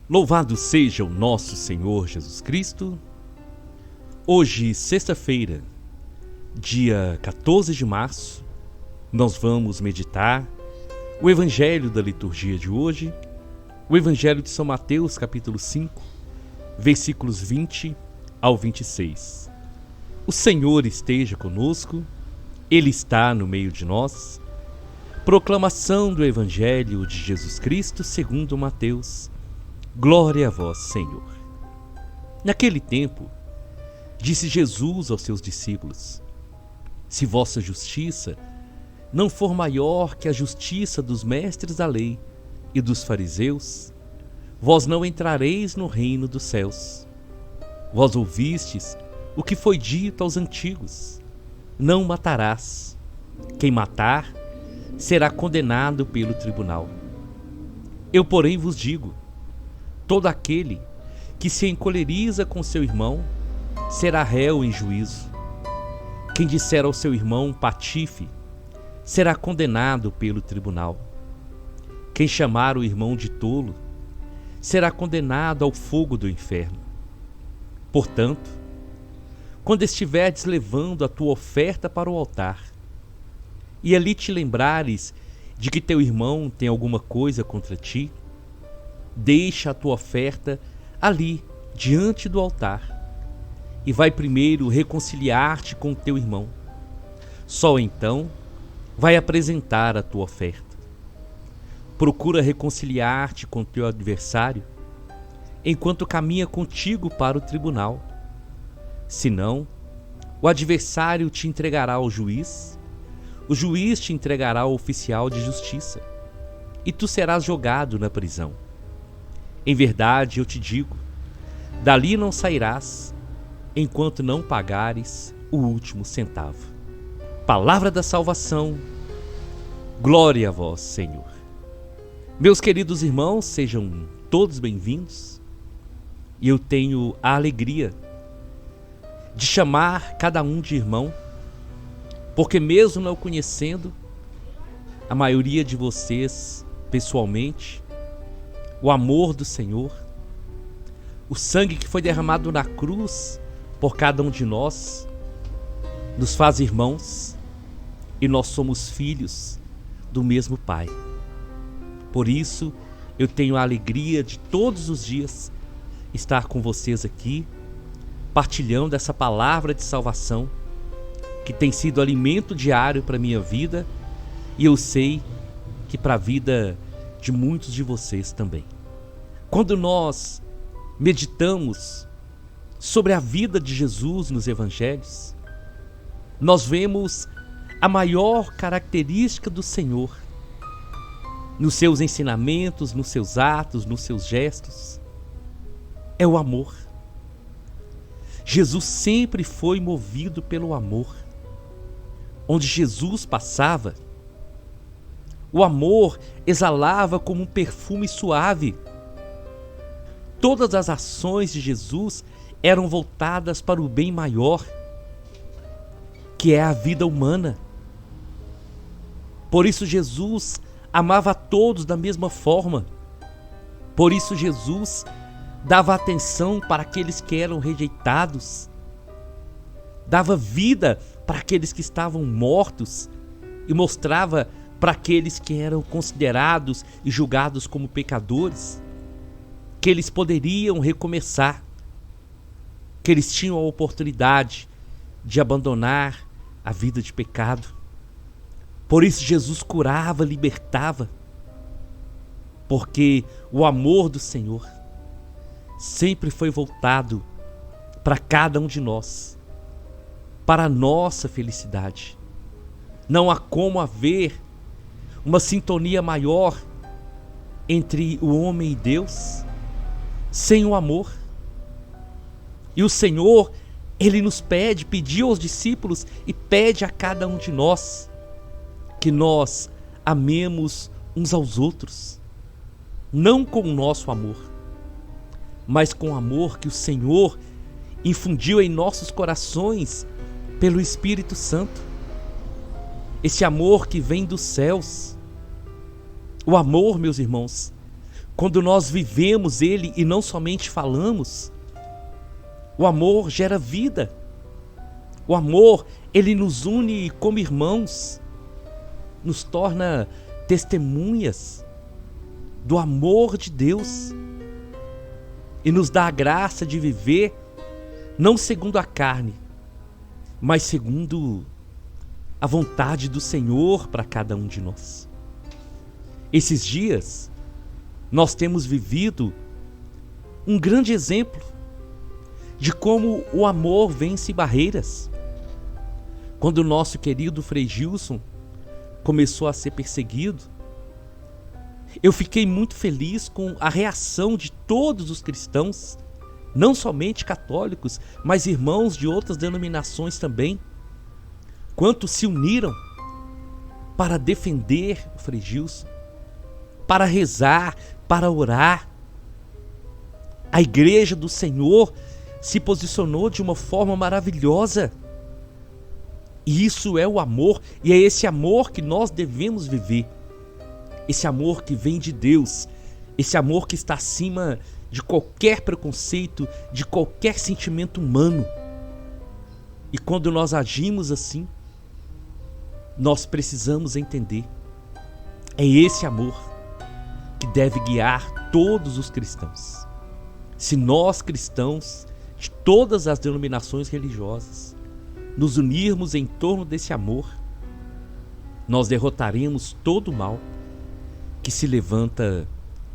Louvado seja o nosso Senhor Jesus Cristo. Hoje, sexta-feira, dia 14 de março, nós vamos meditar o Evangelho da liturgia de hoje, o Evangelho de São Mateus, capítulo 5, versículos 20 ao 26. O Senhor esteja conosco, Ele está no meio de nós. Proclamação do Evangelho de Jesus Cristo segundo Mateus. Glória a vós, Senhor. Naquele tempo, disse Jesus aos seus discípulos: se vossa justiça não for maior que a justiça dos mestres da lei e dos fariseus, vós não entrareis no reino dos céus. Vós ouvistes o que foi dito aos antigos: não matarás. Quem matar será condenado pelo tribunal. Eu, porém, vos digo: todo aquele que se encoleriza com seu irmão será réu em juízo. Quem disser ao seu irmão patife será condenado pelo tribunal. Quem chamar o irmão de tolo será condenado ao fogo do inferno. Portanto, quando estiverdes levando a tua oferta para o altar, e ali te lembrares de que teu irmão tem alguma coisa contra ti, deixa a tua oferta ali, diante do altar, e vai primeiro reconciliar-te com o teu irmão. Só então vai apresentar a tua oferta. Procura reconciliar-te com o teu adversário, enquanto caminha contigo para o tribunal. Senão, o adversário te entregará ao juiz, o juiz te entregará ao oficial de justiça, e tu serás jogado na prisão. Em verdade, eu te digo, dali não sairás, enquanto não pagares o último centavo. Palavra da salvação, glória a vós, Senhor. Meus queridos irmãos, sejam todos bem-vindos, e eu tenho a alegria de chamar cada um de irmão, porque mesmo não conhecendo a maioria de vocês pessoalmente, o amor do Senhor, o sangue que foi derramado na cruz por cada um de nós, nos faz irmãos, e nós somos filhos do mesmo Pai. Por isso, eu tenho a alegria de todos os dias estar com vocês aqui, partilhando essa palavra de salvação, que tem sido alimento diário para a minha vida, e eu sei que para a vida de muitos de vocês também. Quando nós meditamos sobre a vida de Jesus nos evangelhos, nós vemos a maior característica do Senhor nos seus ensinamentos, nos seus atos, nos seus gestos, é o amor. Jesus sempre foi movido pelo amor. Onde Jesus passava, o amor exalava como um perfume suave. Todas as ações de Jesus eram voltadas para o bem maior, que é a vida humana. Por isso Jesus amava a todos da mesma forma. Por isso Jesus dava atenção para aqueles que eram rejeitados, dava vida para aqueles que estavam mortos e mostrava para aqueles que eram considerados e julgados como pecadores que eles poderiam recomeçar, que eles tinham a oportunidade de abandonar a vida de pecado. Por isso Jesus curava, libertava, porque o amor do Senhor sempre foi voltado para cada um de nós, para a nossa felicidade. Não há como haver uma sintonia maior entre o homem e Deus sem o amor. E o Senhor, Ele nos pediu aos discípulos e pede a cada um de nós que nós amemos uns aos outros, não com o nosso amor, mas com o amor que o Senhor infundiu em nossos corações pelo Espírito Santo. Esse amor que vem dos céus. O amor, meus irmãos, quando nós vivemos ele e não somente falamos, o amor gera vida. O amor, ele nos une como irmãos, nos torna testemunhas do amor de Deus e nos dá a graça de viver não segundo a carne, mas segundo a vontade do Senhor para cada um de nós. Esses dias, nós temos vivido um grande exemplo de como o amor vence barreiras. Quando o nosso querido Frei Gilson começou a ser perseguido, eu fiquei muito feliz com a reação de todos os cristãos, não somente católicos, mas irmãos de outras denominações também. Quantos se uniram para defender o Frei Gilson, para rezar, para orar. A Igreja do Senhor se posicionou de uma forma maravilhosa. E isso é o amor, e é esse amor que nós devemos viver. Esse amor que vem de Deus, esse amor que está acima de qualquer preconceito, de qualquer sentimento humano. E quando nós agimos assim, nós precisamos entender, é esse amor que deve guiar todos os cristãos. Se nós cristãos, de todas as denominações religiosas, nos unirmos em torno desse amor, nós derrotaremos todo o mal que se levanta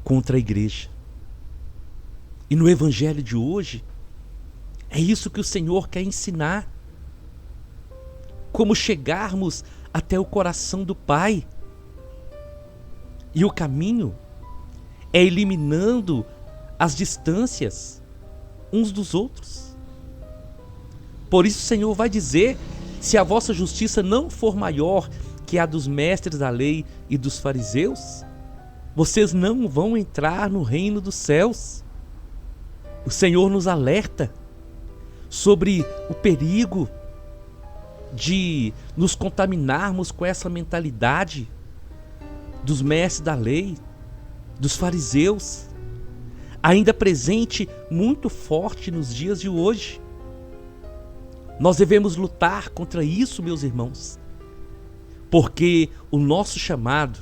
contra a igreja. E no evangelho de hoje, é isso que o Senhor quer ensinar. Como chegarmos até o coração do Pai. E o caminho é eliminando as distâncias uns dos outros. Por isso o Senhor vai dizer: se a vossa justiça não for maior que a dos mestres da lei e dos fariseus, vocês não vão entrar no reino dos céus. O Senhor nos alerta sobre o perigo de nos contaminarmos com essa mentalidade dos mestres da lei, dos fariseus, ainda presente muito forte nos dias de hoje. Nós devemos lutar contra isso, meus irmãos, porque o nosso chamado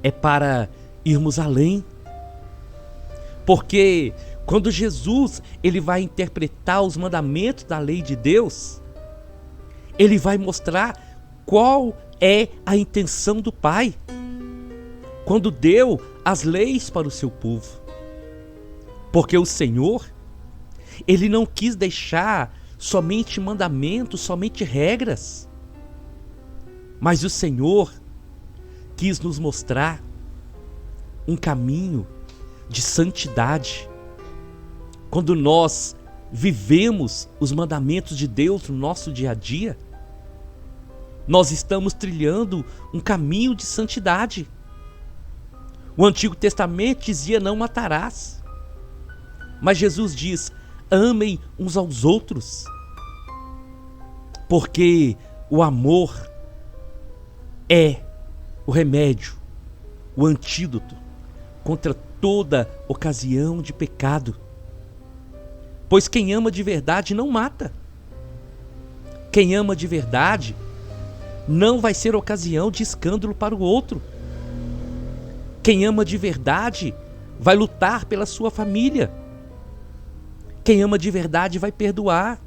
é para irmos além. Porque quando Jesus ele vai interpretar os mandamentos da lei de Deus, ele vai mostrar qual é a intenção do Pai quando deu as leis para o seu povo. Porque o Senhor, ele não quis deixar somente mandamentos, somente regras, mas o Senhor quis nos mostrar um caminho de santidade. Quando nós vivemos os mandamentos de Deus no nosso dia a dia, nós estamos trilhando um caminho de santidade. O Antigo Testamento dizia: não matarás. Mas Jesus diz: amem uns aos outros. Porque o amor é o remédio, o antídoto contra toda ocasião de pecado. Pois quem ama de verdade não mata. Quem ama de verdade não vai ser ocasião de escândalo para o outro. Quem ama de verdade vai lutar pela sua família. Quem ama de verdade vai perdoar.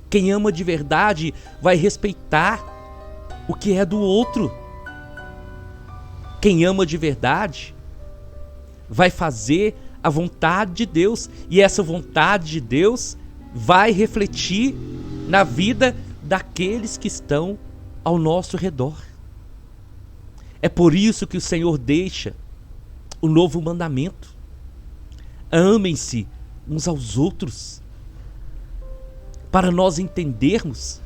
Quem ama de verdade vai respeitar o que é do outro. Quem ama de verdade vai fazer a vontade de Deus, e essa vontade de Deus vai refletir na vida daqueles que estão ao nosso redor. É por isso que o Senhor deixa o novo mandamento: amem-se uns aos outros, para nós entendermos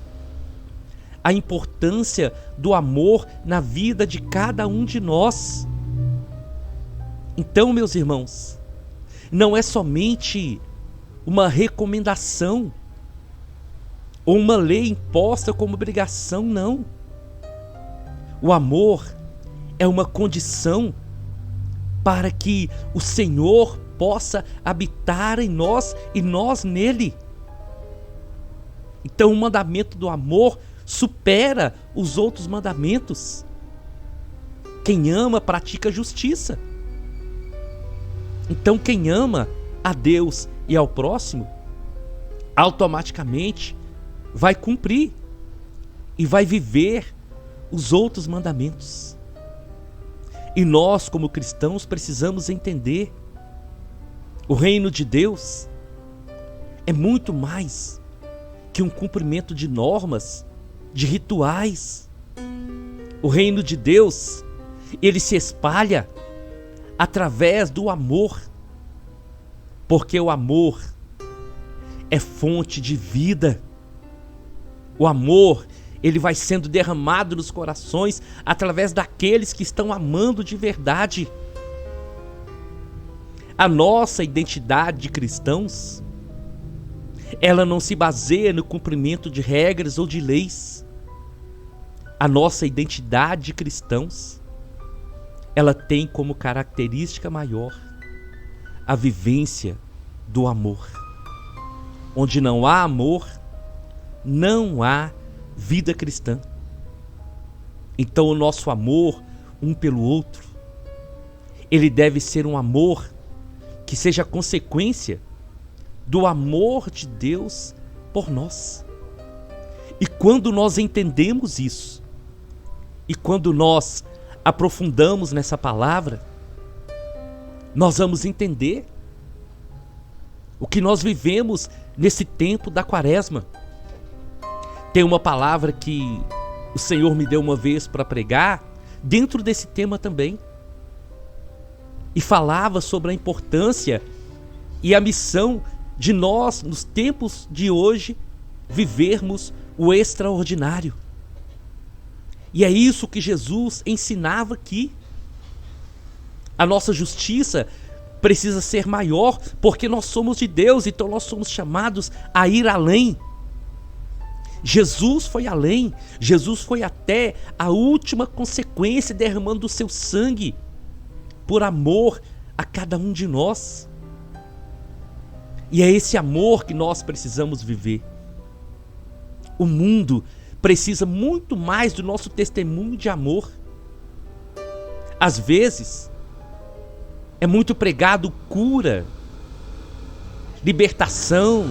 a importância do amor na vida de cada um de nós. Então, meus irmãos, não é somente uma recomendação ou uma lei imposta como obrigação, não. O amor é uma condição para que o Senhor possa habitar em nós e nós nele. Então o mandamento do amor supera os outros mandamentos. Quem ama pratica justiça. Então quem ama a Deus e ao próximo, automaticamente vai cumprir e vai viver os outros mandamentos. E nós, como cristãos, precisamos entender: o reino de Deus é muito mais que um cumprimento de normas, de rituais. O reino de Deus, ele se espalha através do amor, porque o amor é fonte de vida. O amor, ele vai sendo derramado nos corações através daqueles que estão amando de verdade. A nossa identidade de cristãos, ela não se baseia no cumprimento de regras ou de leis. A nossa identidade de cristãos, ela tem como característica maior a vivência do amor. Onde não há amor, não há vida cristã. Então o nosso amor um pelo outro, ele deve ser um amor que seja consequência do amor de Deus por nós. E quando nós entendemos isso, e quando nós aprofundamos nessa palavra, nós vamos entender o que nós vivemos nesse tempo da Quaresma. Tem uma palavra que o Senhor me deu uma vez para pregar, dentro desse tema também. E falava sobre a importância e a missão de nós, nos tempos de hoje, vivermos o extraordinário. E é isso que Jesus ensinava aqui. A nossa justiça precisa ser maior, porque nós somos de Deus, então nós somos chamados a ir além. Jesus foi além, Jesus foi até a última consequência, derramando o seu sangue por amor a cada um de nós. E é esse amor que nós precisamos viver. O mundo precisa muito mais do nosso testemunho de amor. Às vezes, é muito pregado cura, libertação,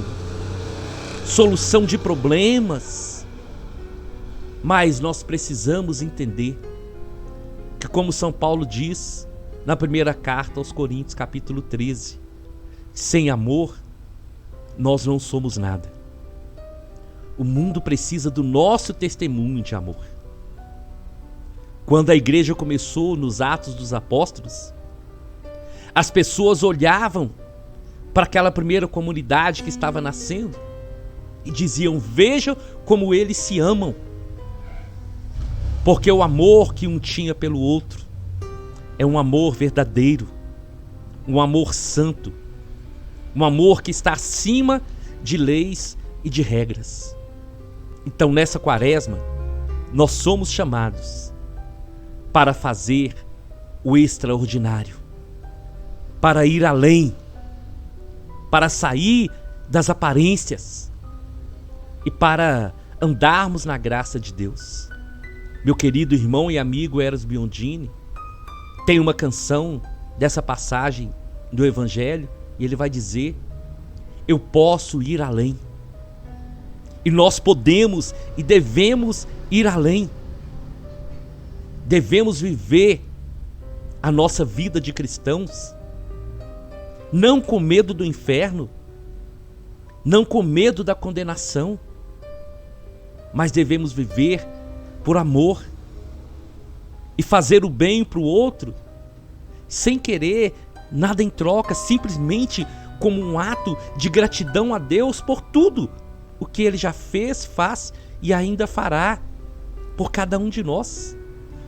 solução de problemas. Mas nós precisamos entender que, como São Paulo diz na primeira carta aos Coríntios, capítulo 13, sem amor, nós não somos nada. O mundo precisa do nosso testemunho de amor. Quando a igreja começou nos Atos dos Apóstolos, as pessoas olhavam para aquela primeira comunidade que estava nascendo e diziam: vejam como eles se amam. Porque o amor que um tinha pelo outro é um amor verdadeiro, um amor santo, um amor que está acima de leis e de regras. Então, nessa Quaresma, nós somos chamados para fazer o extraordinário, para ir além, para sair das aparências e para andarmos na graça de Deus. Meu querido irmão e amigo Eros Biondini tem uma canção dessa passagem do Evangelho e ele vai dizer: eu posso ir além. E nós podemos e devemos ir além. Devemos viver a nossa vida de cristãos não com medo do inferno, não com medo da condenação, mas devemos viver por amor e fazer o bem para o outro sem querer nada em troca, simplesmente como um ato de gratidão a Deus por tudo o que Ele já fez, faz e ainda fará por cada um de nós,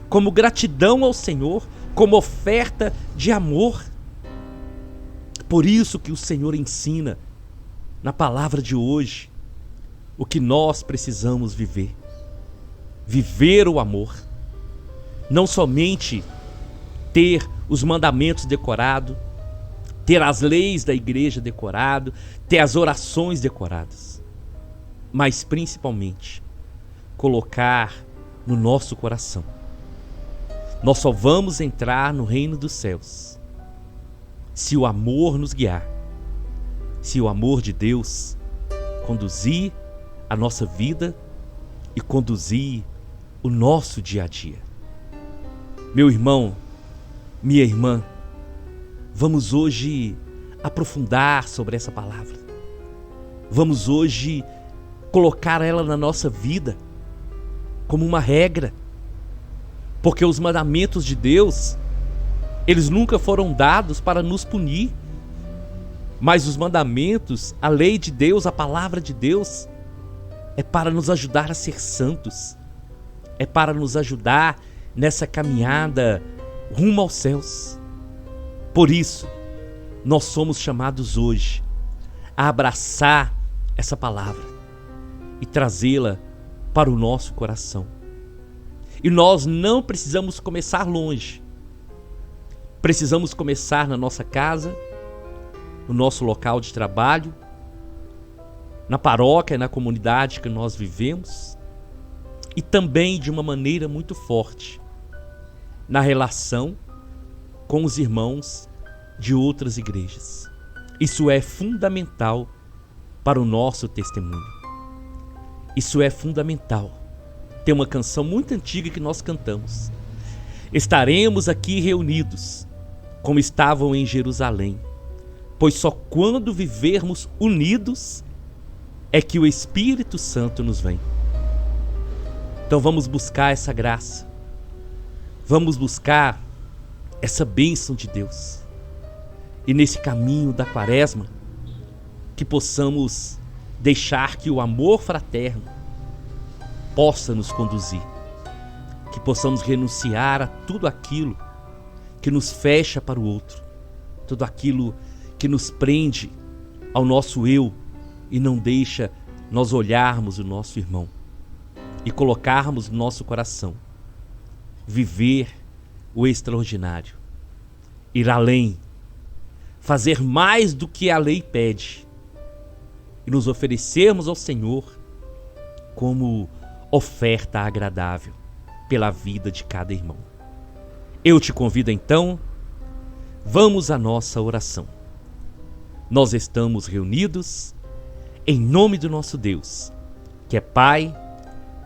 como gratidão ao Senhor, como oferta de amor. Por isso que o Senhor ensina na palavra de hoje o que nós precisamos viver. Viver o amor. Não somente ter os mandamentos decorados, ter as leis da igreja decorado, ter as orações decoradas, mas principalmente colocar no nosso coração. Nós só vamos entrar no reino dos céus se o amor nos guiar, se o amor de Deus conduzir a nossa vida e conduzir o nosso dia a dia. Meu irmão, minha irmã, vamos hoje aprofundar sobre essa palavra. Vamos hoje colocar ela na nossa vida como uma regra. Porque os mandamentos de Deus, eles nunca foram dados para nos punir. Mas os mandamentos, a lei de Deus, a palavra de Deus, é para nos ajudar a ser santos. É para nos ajudar nessa caminhada rumo aos céus. Por isso, nós somos chamados hoje a abraçar essa palavra e trazê-la para o nosso coração. E nós não precisamos começar longe. Precisamos começar na nossa casa, no nosso local de trabalho, na paróquia e na comunidade que nós vivemos, e também de uma maneira muito forte na relação com os irmãos de outras igrejas. Isso é fundamental para o nosso testemunho. Isso é fundamental. Tem uma canção muito antiga que nós cantamos. Estaremos aqui reunidos, como estavam em Jerusalém, pois só quando vivermos unidos é que o Espírito Santo nos vem. Então vamos buscar essa graça. Vamos buscar essa bênção de Deus. E nesse caminho da quaresma, que possamos deixar que o amor fraterno possa nos conduzir, que possamos renunciar a tudo aquilo que nos fecha para o outro, tudo aquilo que nos prende ao nosso eu e não deixa nós olharmos o nosso irmão e colocarmos no nosso coração viver o extraordinário, ir além, fazer mais do que a lei pede e nos oferecermos ao Senhor como oferta agradável pela vida de cada irmão. Eu te convido então, vamos à nossa oração. Nós estamos reunidos em nome do nosso Deus, que é Pai,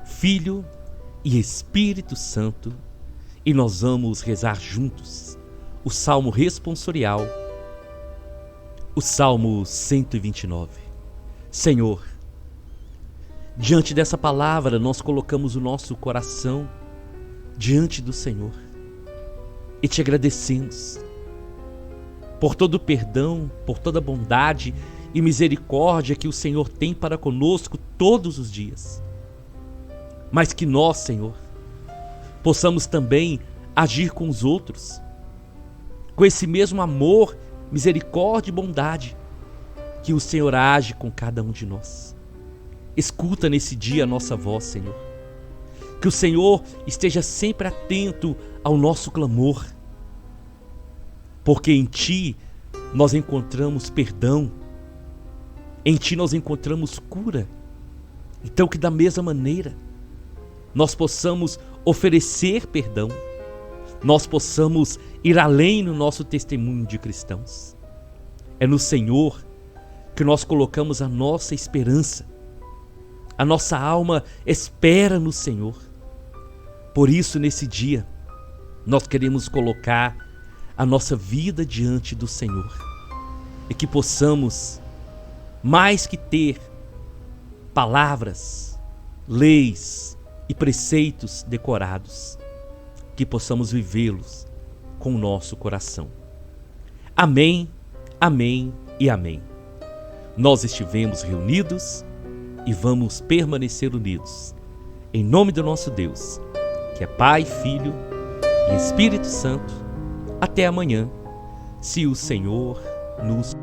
Filho e Espírito Santo, e nós vamos rezar juntos o Salmo responsorial, o Salmo 129. Senhor, diante dessa palavra, nós colocamos o nosso coração diante do Senhor e te agradecemos por todo o perdão, por toda a bondade e misericórdia que o Senhor tem para conosco todos os dias. Mas que nós, Senhor, possamos também agir com os outros, com esse mesmo amor, misericórdia e bondade que o Senhor age com cada um de nós. Escuta nesse dia a nossa voz, Senhor. Que o Senhor esteja sempre atento ao nosso clamor, porque em Ti nós encontramos perdão, em Ti nós encontramos cura. Então que da mesma maneira nós possamos oferecer perdão, nós possamos ir além no nosso testemunho de cristãos. É no Senhor que nós colocamos a nossa esperança. A nossa alma espera no Senhor. Por isso, nesse dia, nós queremos colocar a nossa vida diante do Senhor. E que possamos, mais que ter palavras, leis e preceitos decorados, que possamos vivê-los com o nosso coração. Amém, amém e amém. Nós estivemos reunidos e vamos permanecer unidos. Em nome do nosso Deus, que é Pai, Filho e Espírito Santo. Até amanhã, se o Senhor nos